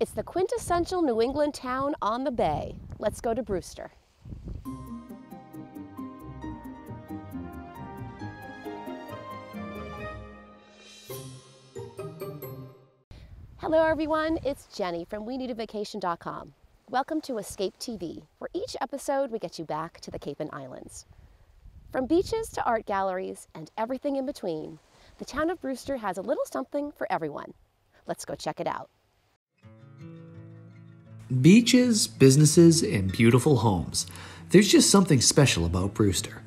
It's the quintessential New England town on the bay. Let's go to Brewster. Hello everyone, it's Jenny from WeNeedaVacation.com. Welcome to EsCape TV, where each episode we get you back to the Cape and Islands. From beaches to art galleries and everything in between, the town of Brewster has a little something for everyone. Let's go check it out. Beaches, businesses, and beautiful homes. There's just something special about Brewster.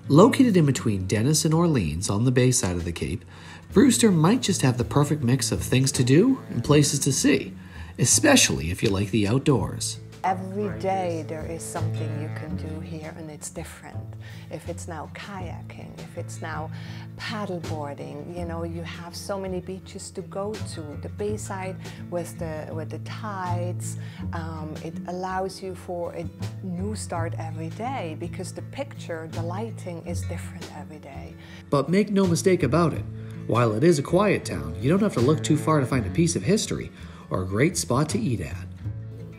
Located in between Dennis and Orleans on the bay side of the Cape, Brewster might just have the perfect mix of things to do and places to see, especially if you like the outdoors. Every day there is something you can do here and it's different. If it's now kayaking, if it's now paddleboarding, you know, you have so many beaches to go to. The bayside with the tides, it allows you for a new start every day because the picture, the lighting is different every day. But make no mistake about it, while it is a quiet town, you don't have to look too far to find a piece of history or a great spot to eat at.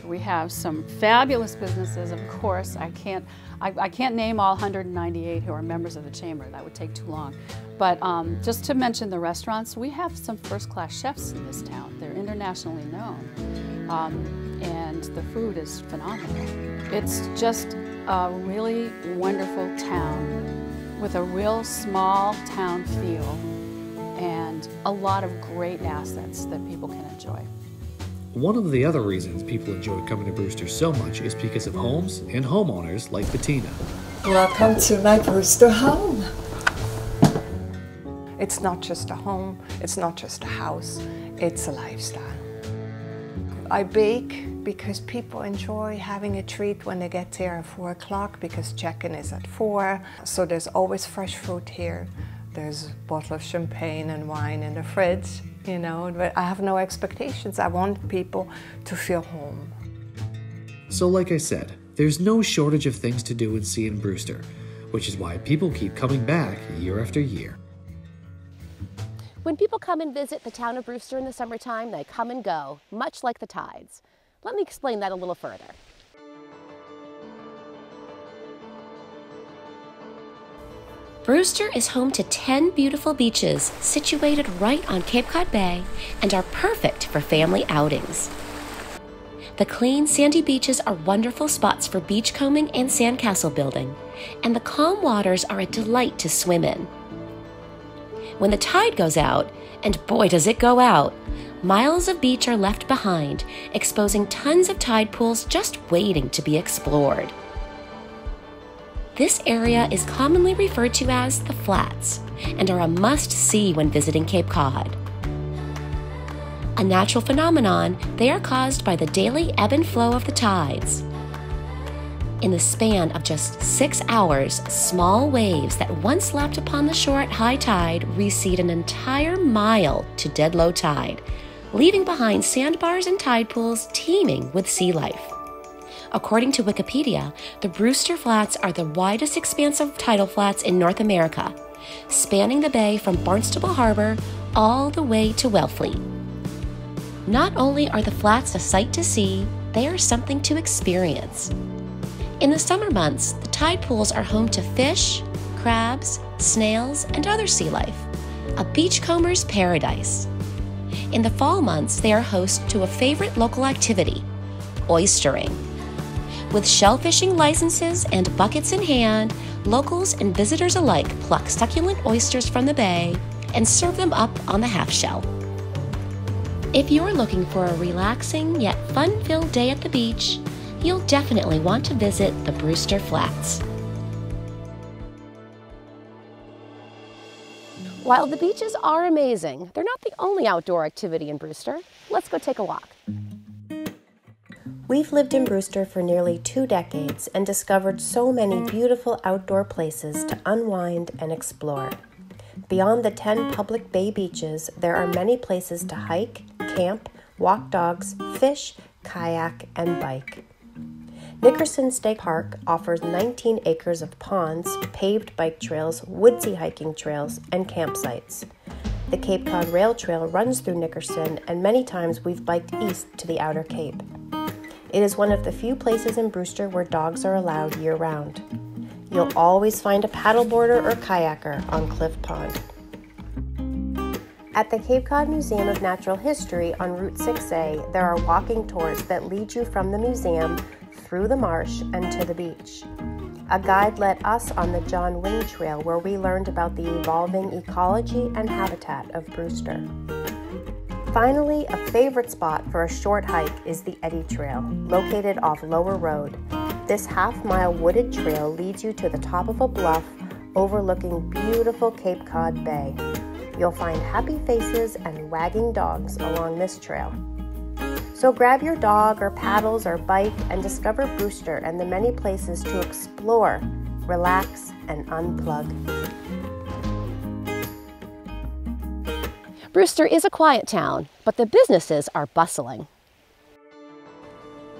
We have some fabulous businesses, of course. I can't name all 198 who are members of the chamber. That would take too long. But just to mention the restaurants, we have some first-class chefs in this town. They're internationally known, and the food is phenomenal. It's just a really wonderful town with a real small town feel and a lot of great assets that people can enjoy. One of the other reasons people enjoy coming to Brewster so much is because of homes and homeowners like Bettina. Welcome to my Brewster home. It's not just a home, it's not just a house, it's a lifestyle. I bake because people enjoy having a treat when they get there at 4 o'clock because check-in is at 4. So there's always fresh fruit here. There's a bottle of champagne and wine in the fridge, you know, but I have no expectations. I want people to feel home. So like I said, there's no shortage of things to do and see in Brewster, which is why people keep coming back year after year. When people come and visit the town of Brewster in the summertime, they come and go, much like the tides. Let me explain that a little further. Brewster is home to 10 beautiful beaches situated right on Cape Cod Bay and are perfect for family outings. The clean, sandy beaches are wonderful spots for beachcombing and sandcastle building, and the calm waters are a delight to swim in. When the tide goes out, and boy does it go out, miles of beach are left behind, exposing tons of tide pools just waiting to be explored. This area is commonly referred to as the Flats and are a must-see when visiting Cape Cod. A natural phenomenon, they are caused by the daily ebb and flow of the tides. In the span of just 6 hours, small waves that once lapped upon the shore at high tide recede an entire mile to dead low tide, leaving behind sandbars and tide pools teeming with sea life. According to Wikipedia, the Brewster Flats are the widest expanse of tidal flats in North America, spanning the bay from Barnstable Harbor all the way to Wellfleet. Not only are the flats a sight to see, they are something to experience. In the summer months, the tide pools are home to fish, crabs, snails, and other sea life, a beachcomber's paradise. In the fall months, they are host to a favorite local activity, oystering. With shellfishing licenses and buckets in hand, locals and visitors alike pluck succulent oysters from the bay and serve them up on the half shell. If you're looking for a relaxing yet fun-filled day at the beach, you'll definitely want to visit the Brewster Flats. While the beaches are amazing, they're not the only outdoor activity in Brewster. Let's go take a walk. We've lived in Brewster for nearly 2 decades and discovered so many beautiful outdoor places to unwind and explore. Beyond the 10 public bay beaches, there are many places to hike, camp, walk dogs, fish, kayak, and bike. Nickerson State Park offers 19 acres of ponds, paved bike trails, woodsy hiking trails, and campsites. The Cape Cod Rail Trail runs through Nickerson, and many times we've biked east to the Outer Cape. It is one of the few places in Brewster where dogs are allowed year-round. You'll always find a paddleboarder or kayaker on Cliff Pond. At the Cape Cod Museum of Natural History on Route 6A, there are walking tours that lead you from the museum through the marsh and to the beach. A guide led us on the John Wing Trail, where we learned about the evolving ecology and habitat of Brewster. Finally, a favorite spot for a short hike is the Eddy Trail, located off Lower Road. This half-mile wooded trail leads you to the top of a bluff overlooking beautiful Cape Cod Bay. You'll find happy faces and wagging dogs along this trail. So grab your dog or paddles or bike and discover Brewster and the many places to explore, relax, and unplug. Brewster is a quiet town, but the businesses are bustling.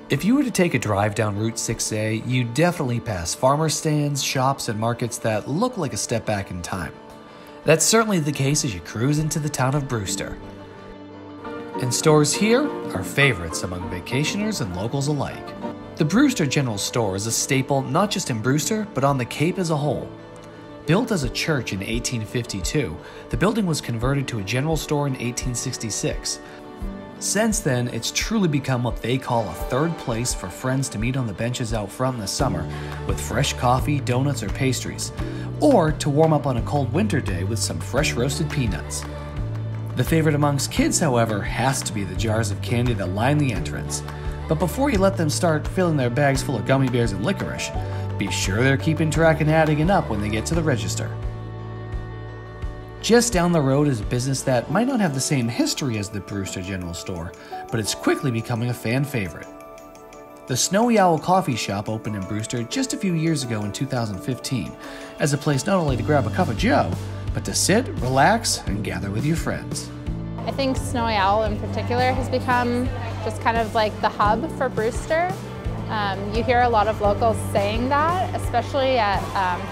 If you were to take a drive down Route 6A, you'd definitely pass farmer stands, shops, and markets that look like a step back in time. That's certainly the case as you cruise into the town of Brewster. And stores here are favorites among vacationers and locals alike. The Brewster General Store is a staple not just in Brewster, but on the Cape as a whole. Built as a church in 1852, the building was converted to a general store in 1866. Since then, it's truly become what they call a third place for friends to meet on the benches out front in the summer with fresh coffee, donuts, or pastries, or to warm up on a cold winter day with some fresh roasted peanuts. The favorite amongst kids, however, has to be the jars of candy that line the entrance. But before you let them start filling their bags full of gummy bears and licorice, be sure they're keeping track and adding it up when they get to the register. Just down the road is a business that might not have the same history as the Brewster General Store, but it's quickly becoming a fan favorite. The Snowy Owl Coffee Shop opened in Brewster just a few years ago in 2015, as a place not only to grab a cup of joe, but to sit, relax, and gather with your friends. I think Snowy Owl in particular has become just kind of like the hub for Brewster. You hear a lot of locals saying that, especially at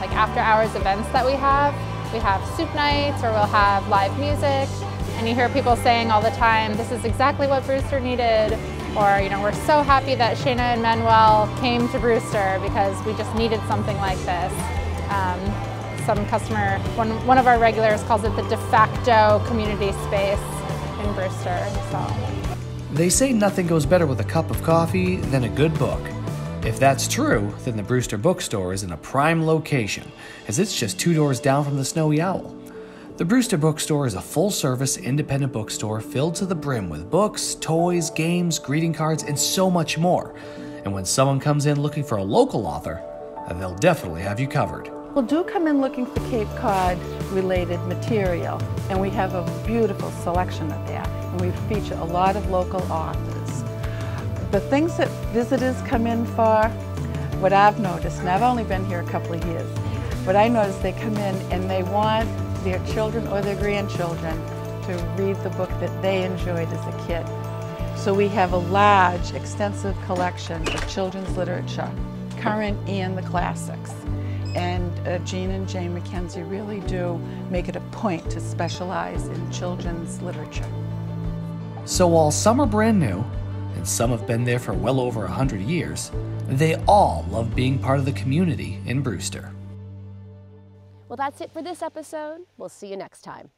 like after hours events that we have. We have soup nights or we'll have live music, and you hear people saying all the time, this is exactly what Brewster needed, or you know, we're so happy that Shayna and Manuel came to Brewster because we just needed something like this. Some customer, one of our regulars calls it the de facto community space in Brewster. So. They say nothing goes better with a cup of coffee than a good book. If that's true, then the Brewster Bookstore is in a prime location, as it's just 2 doors down from the Snowy Owl. The Brewster Bookstore is a full-service, independent bookstore filled to the brim with books, toys, games, greeting cards, and so much more. And when someone comes in looking for a local author, they'll definitely have you covered. Well, do come in looking for Cape Cod related material, and we have a beautiful selection of that, and we feature a lot of local authors. The things that visitors come in for, what I've noticed, and I've only been here a couple of years, but I noticed they come in and they want their children or their grandchildren to read the book that they enjoyed as a kid. So we have a large, extensive collection of children's literature, current and the classics. And Jean and Jane McKenzie really do make it a point to specialize in children's literature. So while some are brand new, and some have been there for well over 100 years, they all love being part of the community in Brewster. Well, that's it for this episode. We'll see you next time.